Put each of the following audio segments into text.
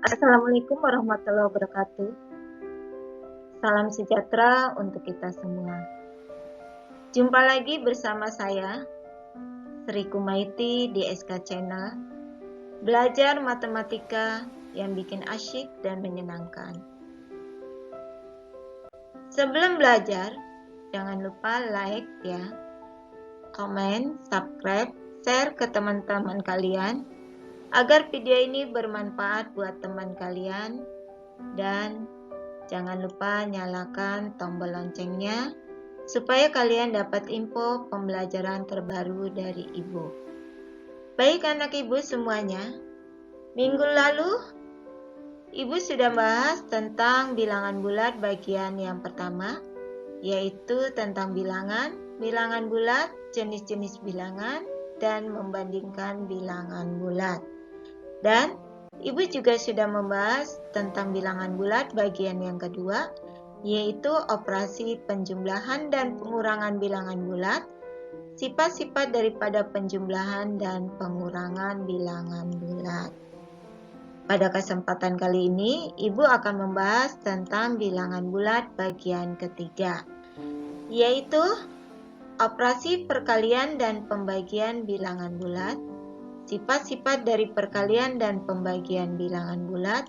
Assalamualaikum warahmatullahi wabarakatuh. Salam sejahtera untuk kita semua. Jumpa lagi bersama saya, Sri Kumaiti di SK Channel. Belajar matematika yang bikin asyik dan menyenangkan. Sebelum belajar, jangan lupa like ya, komen, subscribe, share ke teman-teman kalian agar video ini bermanfaat buat teman kalian, dan jangan lupa nyalakan tombol loncengnya supaya kalian dapat info pembelajaran terbaru dari Ibu. Baik anak Ibu semuanya, minggu lalu Ibu sudah bahas tentang bilangan bulat bagian yang pertama, yaitu tentang bilangan bulat, jenis-jenis bilangan, dan membandingkan bilangan bulat. Dan Ibu juga sudah membahas tentang bilangan bulat bagian yang kedua, yaitu operasi penjumlahan dan pengurangan bilangan bulat, sifat-sifat daripada penjumlahan dan pengurangan bilangan bulat. Pada kesempatan kali ini, Ibu akan membahas tentang bilangan bulat bagian ketiga, yaitu operasi perkalian dan pembagian bilangan bulat, sifat-sifat dari perkalian dan pembagian bilangan bulat,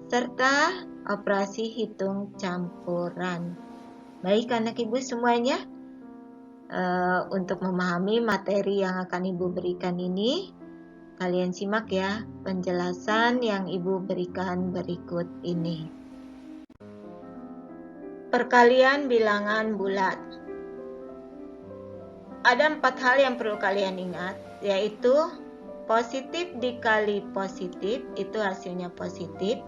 serta operasi hitung campuran. Baik anak Ibu semuanya, untuk memahami materi yang akan Ibu berikan ini, kalian simak ya penjelasan yang Ibu berikan berikut ini. Perkalian bilangan bulat. Ada 4 hal yang perlu kalian ingat, yaitu positif dikali positif, itu hasilnya positif.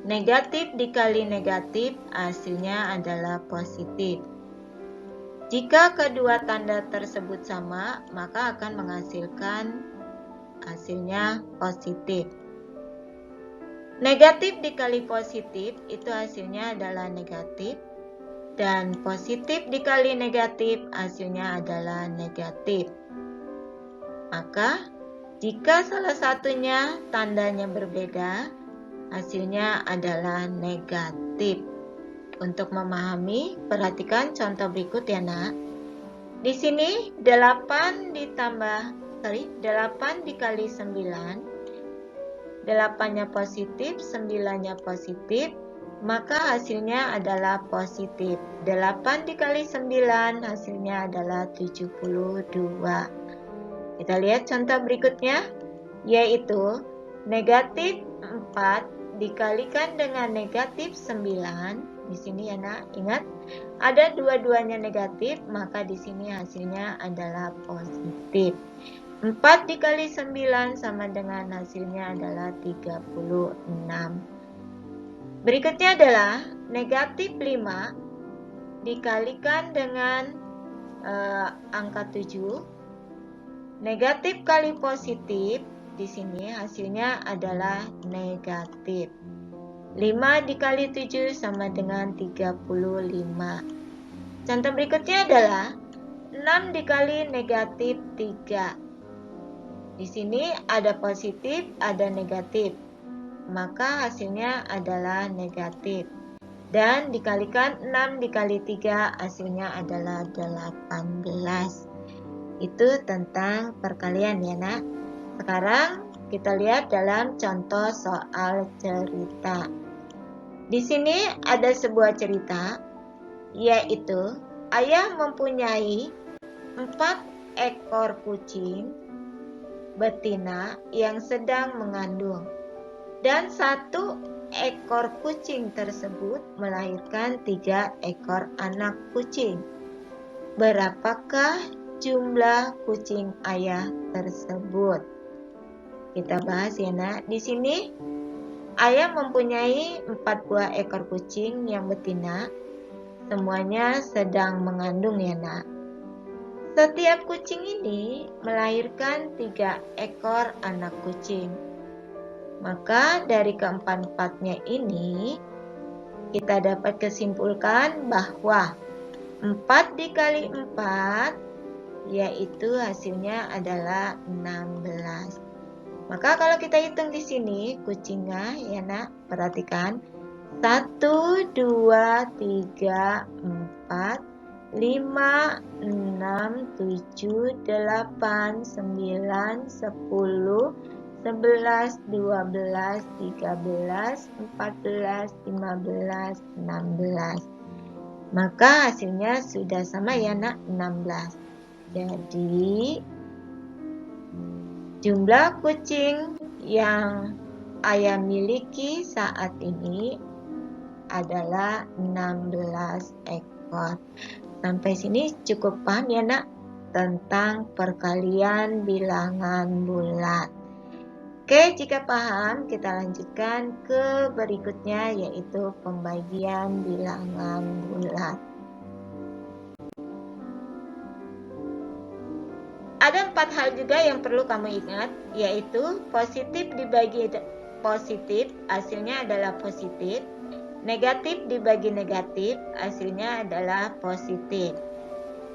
Negatif dikali negatif, hasilnya adalah positif. Jika kedua tanda tersebut sama, maka akan menghasilkan hasilnya positif. Negatif dikali positif, itu hasilnya adalah negatif. Dan positif dikali negatif, hasilnya adalah negatif. Maka, jika salah satunya tandanya berbeda, hasilnya adalah negatif. Untuk memahami, perhatikan contoh berikut ya nak. Di sini 8 dikali 9, 8-nya positif, 9-nya positif, maka hasilnya adalah positif. 8 dikali 9 hasilnya adalah 72. Kita lihat contoh berikutnya, yaitu negatif 4 dikalikan dengan negatif 9. Di sini ya nak, ingat ada dua-duanya negatif, maka di sini hasilnya adalah positif. 4 dikali 9 sama dengan hasilnya adalah 36. Berikutnya adalah negatif 5 dikalikan dengan angka 7. Negatif kali positif, di sini hasilnya adalah negatif. 5 dikali 7 sama dengan 35. Contoh berikutnya adalah 6 dikali negatif 3. Di sini ada positif, ada negatif, maka hasilnya adalah negatif. Dan dikalikan 6 dikali 3, hasilnya adalah 18. Itu tentang perkalian ya nak. Sekarang kita lihat dalam contoh soal cerita. Di sini ada sebuah cerita, yaitu ayah mempunyai 4 ekor kucing betina yang sedang mengandung, dan 1 ekor kucing tersebut melahirkan 3 ekor anak kucing. Berapakah jumlah kucing ayah tersebut? Kita bahas ya nak. Di sini ayah mempunyai 4 buah ekor kucing yang betina. Semuanya sedang mengandung ya nak. Setiap kucing ini melahirkan 3 ekor anak kucing. Maka dari keempat-empatnya ini, kita dapat kesimpulkan bahwa 4 dikali 4, yaitu hasilnya adalah 16. Maka kalau kita hitung di sini kucingnya ya nak, perhatikan 1, 2, 3, 4, 5, 6, 7, 8, 9, 10, 11, 12, 13, 14, 15, 16. Maka hasilnya sudah sama ya nak, 16. Jadi jumlah kucing yang ayah miliki saat ini adalah 16 ekor. Sampai sini cukup paham ya nak tentang perkalian bilangan bulat. Oke, jika paham kita lanjutkan ke berikutnya, yaitu pembagian bilangan bulat. Ada 4 hal juga yang perlu kamu ingat, yaitu positif dibagi positif, hasilnya adalah positif. Negatif dibagi negatif, hasilnya adalah positif.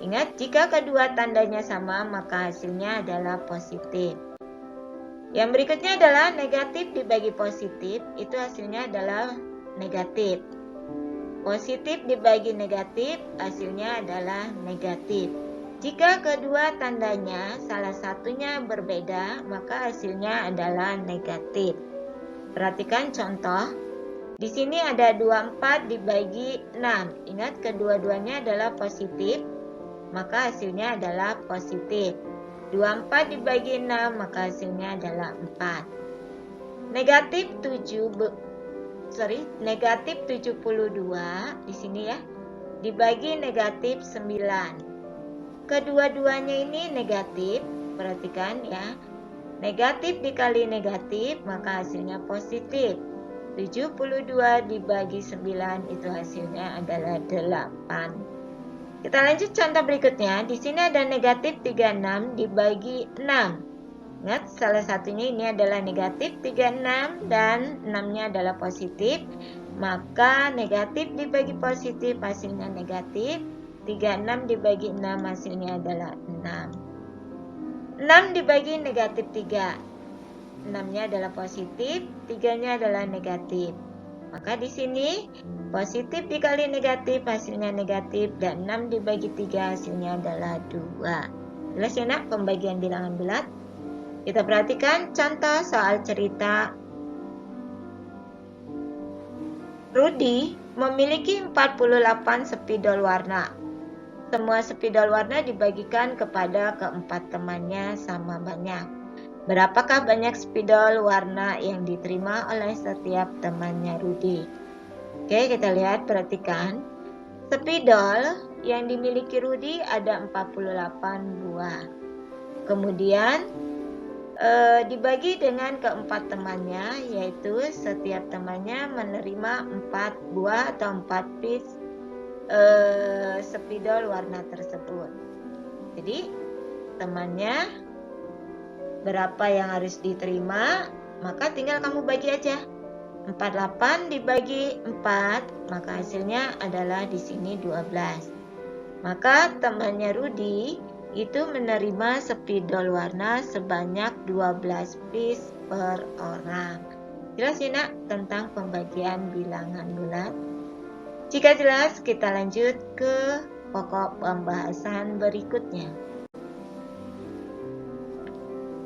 Ingat, jika kedua tandanya sama, maka hasilnya adalah positif. Yang berikutnya adalah negatif dibagi positif, itu hasilnya adalah negatif. Positif dibagi negatif, hasilnya adalah negatif. Jika kedua tandanya salah satunya berbeda, maka hasilnya adalah negatif. Perhatikan contoh. Di sini ada 24 dibagi 6. Ingat, kedua-duanya adalah positif, maka hasilnya adalah positif. 24 dibagi 6, maka hasilnya adalah 4. Negatif 72 di sini ya, dibagi negatif 9. Kedua-duanya ini negatif, perhatikan ya. Negatif dikali negatif, maka hasilnya positif. 72 dibagi 9 itu hasilnya adalah 8. Kita lanjut contoh berikutnya. Di sini ada negatif 36 dibagi 6. Ingat, salah satunya ini adalah negatif 36 dan 6-nya adalah positif. Maka negatif dibagi positif hasilnya negatif. 36 dibagi 6 hasilnya adalah 6. 6 dibagi negatif 3. 6-nya adalah positif, 3-nya adalah negatif. Maka di sini positif dikali negatif hasilnya negatif, dan 6 dibagi 3 hasilnya adalah 2. Jelas ya nak pembagian bilangan bulat? Kita perhatikan contoh soal cerita. Rudy memiliki 48 spidol warna. Semua spidol warna dibagikan kepada keempat temannya sama banyak. Berapakah banyak spidol warna yang diterima oleh setiap temannya Rudy? Oke, kita lihat, perhatikan. Spidol yang dimiliki Rudy ada 48 buah. Kemudian dibagi dengan keempat temannya, yaitu setiap temannya menerima 4 buah atau 4 piece spidol warna tersebut. Jadi temannya berapa yang harus diterima, maka tinggal kamu bagi aja. 48 dibagi 4, maka hasilnya adalah di sini 12. Maka temannya Rudy itu menerima spidol warna sebanyak 12 piece per orang. Jelas ya nak tentang pembagian bilangan bulat? Jika jelas, kita lanjut ke pokok pembahasan berikutnya,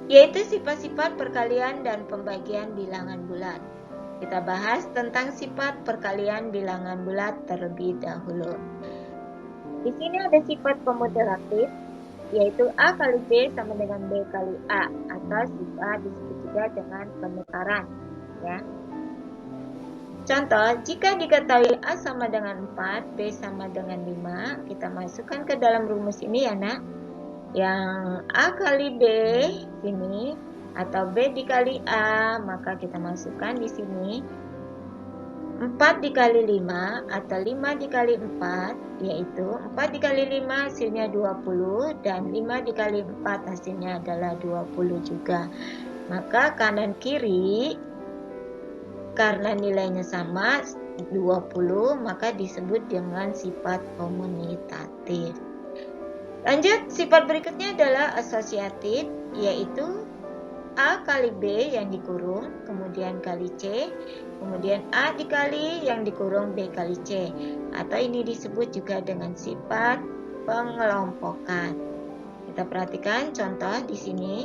yaitu sifat-sifat perkalian dan pembagian bilangan bulat. Kita bahas tentang sifat perkalian bilangan bulat terlebih dahulu. Di sini ada sifat komuteratif, yaitu A kali B sama dengan B kali A, atau sifat disebut juga dengan penukaran. Ya. Contoh, jika diketahui A sama dengan 4, B sama dengan 5, kita masukkan ke dalam rumus ini ya nak. Yang A kali B sini, atau B dikali A, maka kita masukkan di sini 4 dikali 5 atau 5 dikali 4, yaitu 4 dikali 5 hasilnya 20, dan 5 dikali 4 hasilnya adalah 20 juga. Maka kanan kiri, karena nilainya sama 20, maka disebut dengan sifat komutatif. Lanjut, sifat berikutnya adalah asosiatif, yaitu A kali B yang dikurung, kemudian kali C, kemudian A dikali yang dikurung B kali C. Atau ini disebut juga dengan sifat pengelompokan. Kita perhatikan contoh di sini.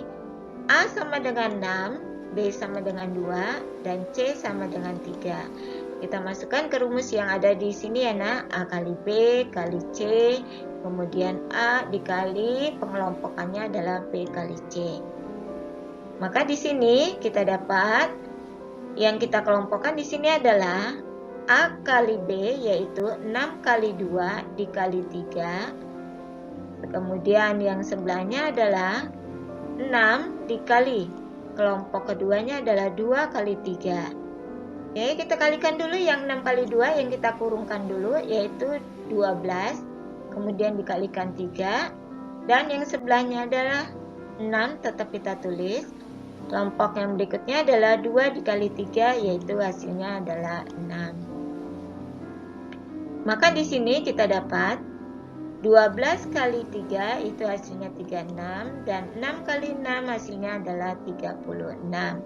A sama dengan 6, B sama dengan 2, dan C sama dengan 3. Kita masukkan ke rumus yang ada di sini ya nak. A kali B kali C, kemudian A dikali pengelompokannya adalah B kali C. Maka di sini kita dapat yang kita kelompokkan di sini adalah A kali B, yaitu 6 kali 2 dikali 3. Kemudian yang sebelahnya adalah 6 dikali kelompok keduanya adalah 2 kali 3. Oke, kita kalikan dulu yang 6 kali 2 yang kita kurungkan dulu, yaitu 12. Kemudian dikalikan 3. Dan yang sebelahnya adalah 6, tetap kita tulis. Kelompok yang berikutnya adalah 2 dikali 3, yaitu hasilnya adalah 6. Maka di sini kita dapat 12 kali 3 itu hasilnya 36, dan 6 kali 6 hasilnya adalah 36.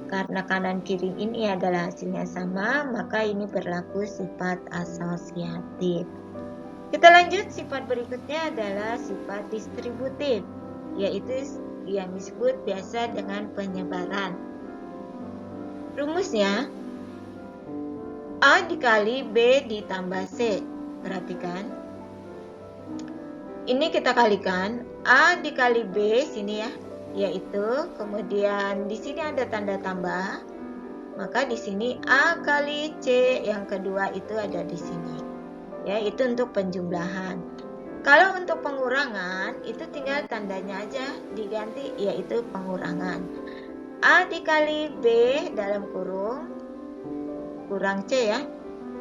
Karena kanan kiri ini adalah hasilnya sama, maka ini berlaku sifat asosiatif. Kita lanjut, sifat berikutnya adalah sifat distributif, yaitu yang disebut biasa dengan penyebaran. Rumusnya A dikali B ditambah C. Perhatikan. Ini kita kalikan A dikali B sini ya, yaitu kemudian di sini ada tanda tambah. Maka di sini A kali C yang kedua itu ada di sini. Ya, itu untuk penjumlahan. Kalau untuk pengurangan, itu tinggal tandanya aja diganti, yaitu pengurangan. A dikali B dalam kurung C ya.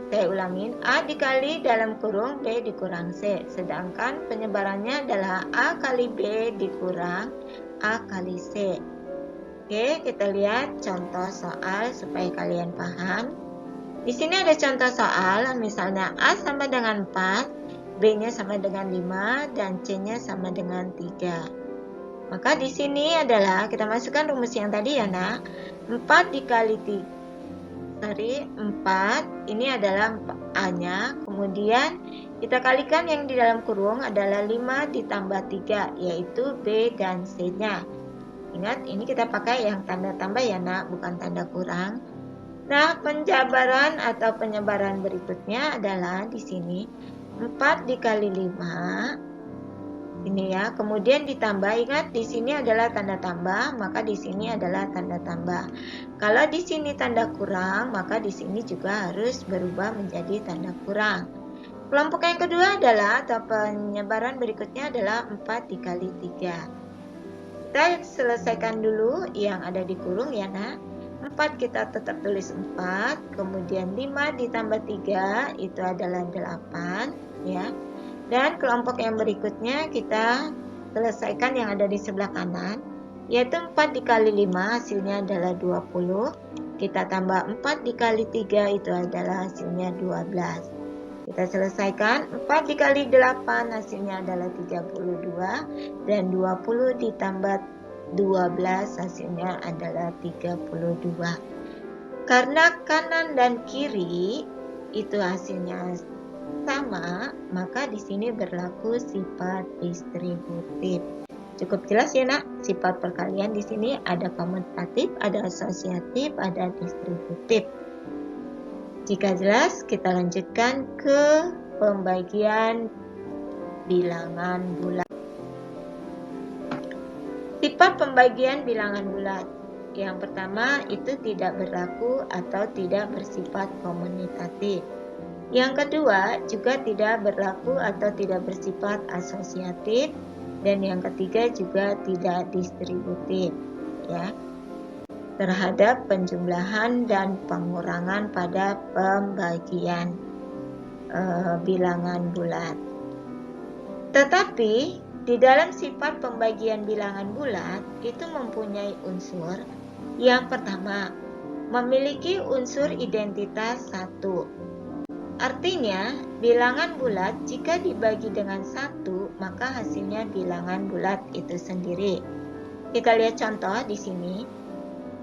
Saya ulangin, A dikali dalam kurung B dikurang C. Sedangkan penyebarannya adalah A kali B dikurang A kali C. Oke, kita lihat contoh soal supaya kalian paham. Di sini ada contoh soal, misalnya A sama dengan 4, B-nya sama dengan 5, dan C-nya sama dengan 3. Maka di sini adalah kita masukkan rumus yang tadi ya nak. 4 dikali 4, ini adalah A-nya. Kemudian kita kalikan yang di dalam kurung adalah 5 ditambah 3, yaitu B dan C-nya. Ingat, ini kita pakai yang tanda tambah ya nak, bukan tanda kurang. Nah, penjabaran atau penyebaran berikutnya adalah di sini 4 dikali 5 ini ya, kemudian ditambah. Ingat di sini adalah tanda tambah, maka di sini adalah tanda tambah. Kalau di sini tanda kurang, maka di sini juga harus berubah menjadi tanda kurang. Kelompok yang kedua adalah atau penyebaran berikutnya adalah 4 dikali 3. Kita selesaikan dulu yang ada di kurung ya nak. 4 kita tetap tulis 4, kemudian 5 ditambah 3 itu adalah 8 ya. Dan kelompok yang berikutnya kita selesaikan yang ada di sebelah kanan, yaitu 4 dikali 5 hasilnya adalah 20. Kita tambah 4 dikali 3 itu adalah hasilnya 12. Kita selesaikan 4 dikali 8 hasilnya adalah 32, dan 20 ditambah 12 hasilnya adalah 32. Karena kanan dan kiri itu hasilnya sama, maka di sini berlaku sifat distributif. Cukup jelas ya nak, sifat perkalian di sini ada komutatif, ada asosiatif, ada distributif. Jika jelas, kita lanjutkan ke pembagian bilangan bulat. Sifat pembagian bilangan bulat. Yang pertama itu tidak berlaku atau tidak bersifat komutatif. Yang kedua juga tidak berlaku atau tidak bersifat asosiatif, dan yang ketiga juga tidak distributif ya, terhadap penjumlahan dan pengurangan pada pembagian bilangan bulat. Tetapi di dalam sifat pembagian bilangan bulat itu mempunyai unsur yang pertama, memiliki unsur identitas 1. Artinya, bilangan bulat jika dibagi dengan 1, maka hasilnya bilangan bulat itu sendiri. kita lihat contoh di sini.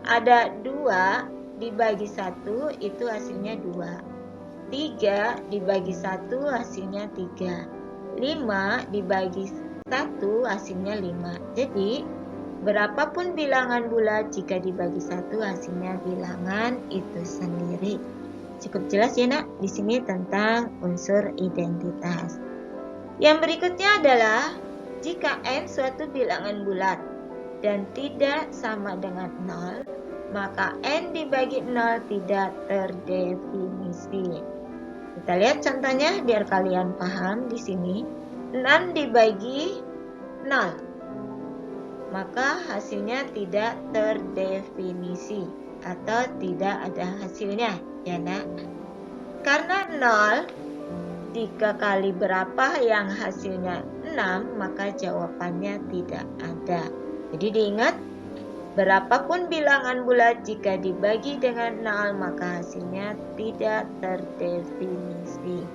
Ada 2 dibagi 1 itu hasilnya 2. 3 dibagi 1 hasilnya 3. 5 dibagi 1 hasilnya 5. Jadi, berapapun bilangan bulat jika dibagi 1 hasilnya bilangan itu sendiri. Cukup jelas ya nak, di sini tentang unsur identitas. Yang berikutnya adalah jika n suatu bilangan bulat dan tidak sama dengan 0, maka n dibagi 0 tidak terdefinisi. Kita lihat contohnya biar kalian paham di sini. 6 dibagi 0, maka hasilnya tidak terdefinisi atau tidak ada hasilnya, ya nak. Karena 0 dikali berapa yang hasilnya 6, maka jawabannya tidak ada. Jadi diingat, berapapun bilangan bulat jika dibagi dengan 0, maka hasilnya tidak terdefinisi.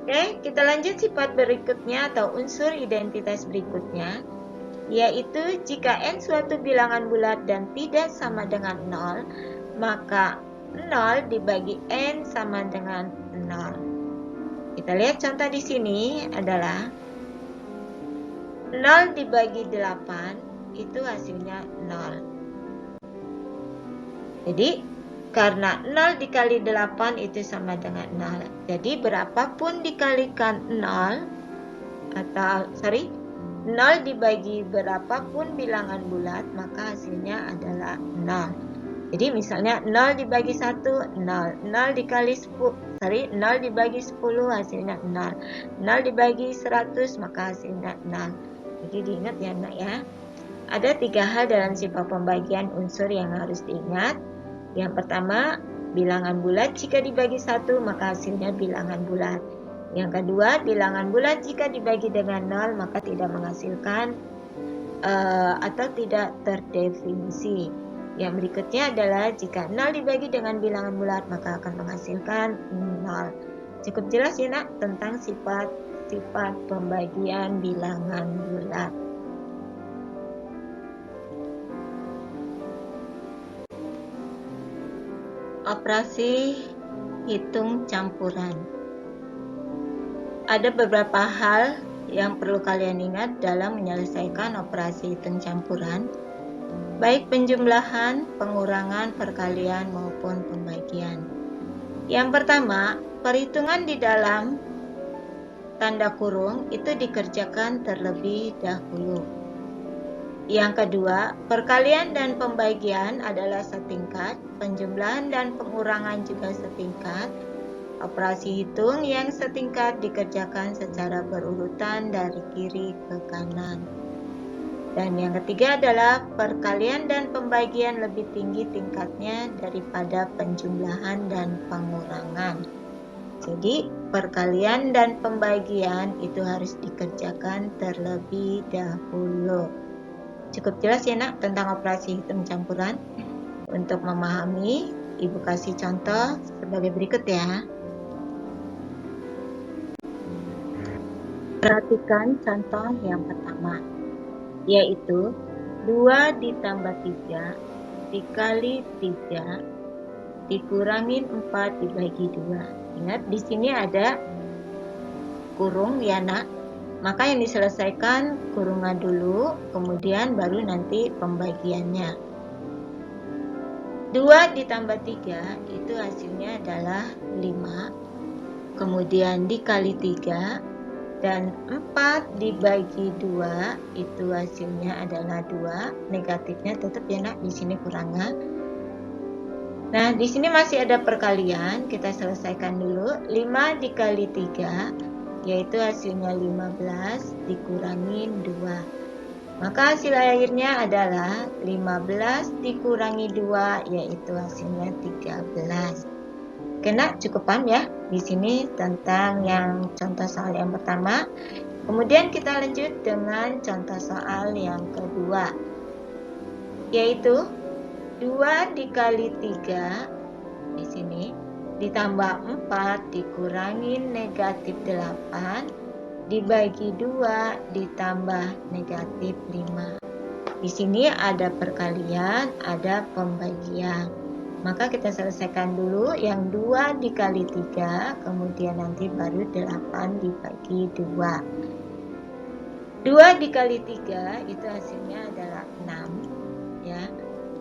Oke, kita lanjut sifat berikutnya atau unsur identitas berikutnya, yaitu jika n suatu bilangan bulat dan tidak sama dengan 0, maka 0 dibagi n sama dengan 0. Kita lihat contoh di sini adalah 0 dibagi 8 itu hasilnya 0. Jadi karena 0 dikali 8 itu sama dengan 0. Jadi berapapun dikalikan 0 dibagi berapapun bilangan bulat, maka hasilnya adalah 0. Jadi misalnya 0 dibagi 1, 0. 0 dibagi 10 hasilnya 0. 0 dibagi 100 maka hasilnya 0. Jadi diingat ya nak ya. Ada 3 hal dalam sifat pembagian unsur yang harus diingat. Yang pertama, bilangan bulat jika dibagi 1 maka hasilnya bilangan bulat. Yang kedua, bilangan bulat jika dibagi dengan 0 maka tidak menghasilkan atau tidak terdefinisi. Yang berikutnya adalah jika 0 dibagi dengan bilangan bulat maka akan menghasilkan 0. Cukup jelas ya nak tentang sifat pembagian bilangan bulat. Operasi hitung campuran. Ada beberapa hal yang perlu kalian ingat dalam menyelesaikan operasi hitung campuran, baik penjumlahan, pengurangan, perkalian, maupun pembagian. Yang pertama, perhitungan di dalam tanda kurung itu dikerjakan terlebih dahulu. Yang kedua, perkalian dan pembagian adalah setingkat, penjumlahan dan pengurangan juga setingkat. Operasi hitung yang setingkat dikerjakan secara berurutan dari kiri ke kanan. Dan yang ketiga adalah perkalian dan pembagian lebih tinggi tingkatnya daripada penjumlahan dan pengurangan. Jadi perkalian dan pembagian itu harus dikerjakan terlebih dahulu. Cukup jelas ya nak tentang operasi hitung campuran? Untuk memahami, Ibu kasih contoh sebagai berikut ya. Perhatikan contoh yang pertama, yaitu 2 ditambah 3 dikali 3 dikurangin 4 dibagi 2. Ingat di sini ada kurung ya nak. Maka yang diselesaikan kurungan dulu, kemudian baru nanti pembagiannya. 2 ditambah 3 itu hasilnya adalah 5. Kemudian dikali 3 dan 4 dibagi 2 itu hasilnya adalah 2. Negatifnya tetap ya nak, di sini kurangnya. Nah, di sini masih ada perkalian, kita selesaikan dulu. 5 dikali 3 yaitu hasilnya 15 dikurangin 2. Maka hasil akhirnya adalah 15 dikurangi 2 yaitu hasilnya 13. Kena cukup paham ya di sini tentang yang contoh soal yang pertama. Kemudian kita lanjut dengan contoh soal yang kedua, yaitu 2 dikali 3 di sini ditambah 4 dikurangin negatif 8 dibagi 2 ditambah negatif 5. Di sini ada perkalian, ada pembagian. Maka kita selesaikan dulu yang 2 dikali 3, kemudian nanti baru 8 dibagi 2. 2 dikali 3 itu hasilnya adalah 6 ya.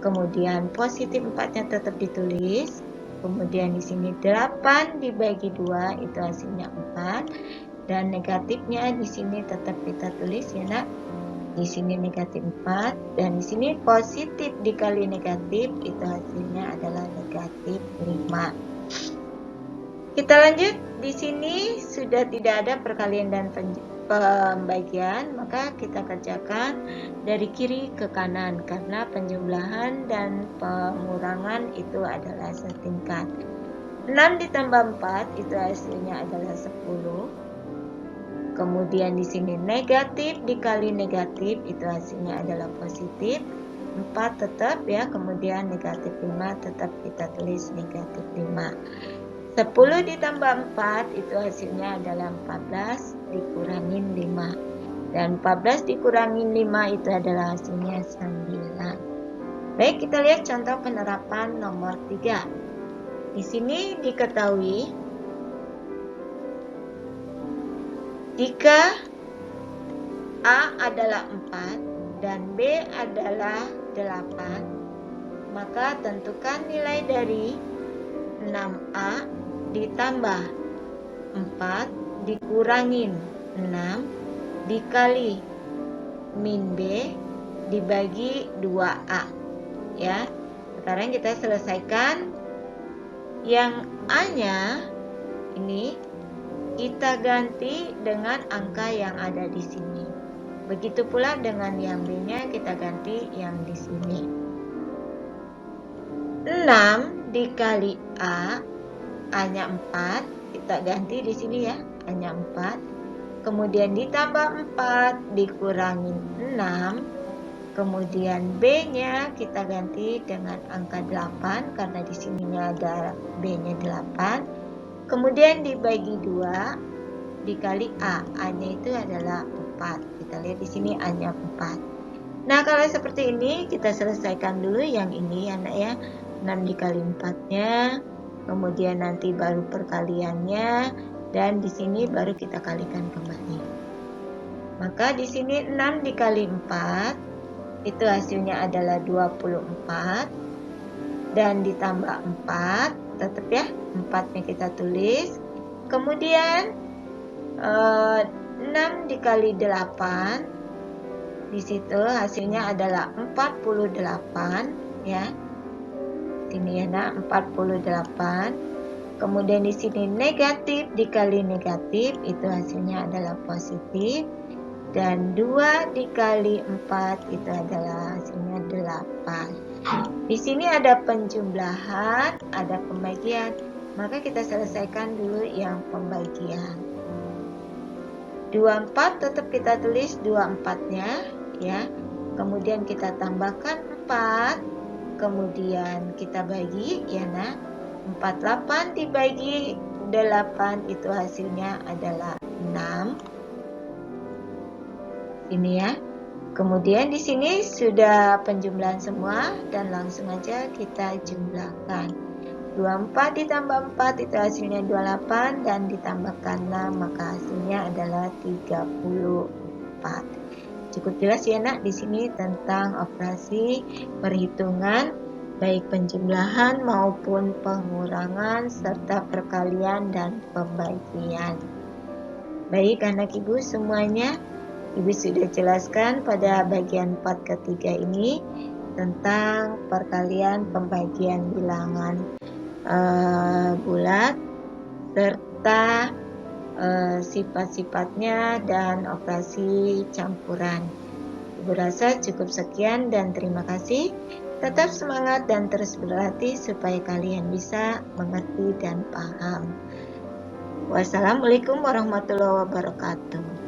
Kemudian positif 4-nya tetap ditulis. Kemudian di sini 8 dibagi 2 itu hasilnya 4 dan negatifnya di sini tetap kita tulis ya Nak. Di sini negatif 4 dan di sini positif dikali negatif itu hasilnya adalah negatif 5. Kita lanjut. Di sini sudah tidak ada perkalian dan pembagian, maka kita kerjakan dari kiri ke kanan karena penjumlahan dan pengurangan itu adalah setingkat. 6 ditambah 4 itu hasilnya adalah 10. Kemudian di sini negatif dikali negatif itu hasilnya adalah positif. 4 tetap ya, kemudian negatif 5 tetap kita tulis negatif 5. 10 ditambah 4 itu hasilnya adalah 14 dikurangin 5. Dan 14 dikurangin 5 itu adalah hasilnya 9. Baik, kita lihat contoh penerapan nomor 3. Di sini diketahui jika A adalah 4 dan B adalah 8, maka tentukan nilai dari 6A ditambah 4 dikurangin 6 dikali min B dibagi 2A ya. Sekarang kita selesaikan yang A-nya ini kita ganti dengan angka yang ada di sini. Begitu pula dengan yang B-nya kita ganti yang di sini. 6 dikali A, A-nya 4, kita ganti di sini ya, A-nya 4. Kemudian ditambah 4 dikurangin 6. Kemudian B-nya kita ganti dengan angka 8 karena di sininya ada B-nya 8. Kemudian dibagi 2 dikali A. A-nya itu adalah 4. Kita lihat di sini A-nya 4. Nah, kalau seperti ini kita selesaikan dulu yang ini ya Nak ya. 6 dikali 4-nya, kemudian nanti baru perkaliannya, dan di sini baru kita kalikan kembali. Maka di sini 6 dikali 4 itu hasilnya adalah 24 dan ditambah 4 tetap ya, 4-nya kita tulis. Kemudian 6 dikali 8 di situ hasilnya adalah 48 ya. Sini ya Nak, 48. Kemudian di sini negatif dikali negatif itu hasilnya adalah positif. Dan 2 dikali 4 itu adalah hasilnya 8. Di sini ada penjumlahan, ada pembagian. Maka kita selesaikan dulu yang pembagian. 24 tetap kita tulis 24-nya ya. Kemudian kita tambahkan 4. Kemudian kita bagi ya Nak. 48 dibagi 8 itu hasilnya adalah 6. Ini ya. Kemudian di sini sudah penjumlahan semua dan langsung aja kita jumlahkan. 24 ditambah 4 itu hasilnya 28 dan ditambahkan 6 maka hasilnya adalah 34. Cukup jelas ya Nak di sini tentang operasi perhitungan baik penjumlahan maupun pengurangan serta perkalian dan pembagian. Baik anak Ibu semuanya, Ibu sudah jelaskan pada bagian part ketiga ini tentang perkalian pembagian bilangan bulat serta sifat-sifatnya dan operasi campuran. Ibu rasa cukup sekian dan terima kasih. Tetap semangat dan terus berlatih supaya kalian bisa mengerti dan paham. Wassalamualaikum warahmatullahi wabarakatuh.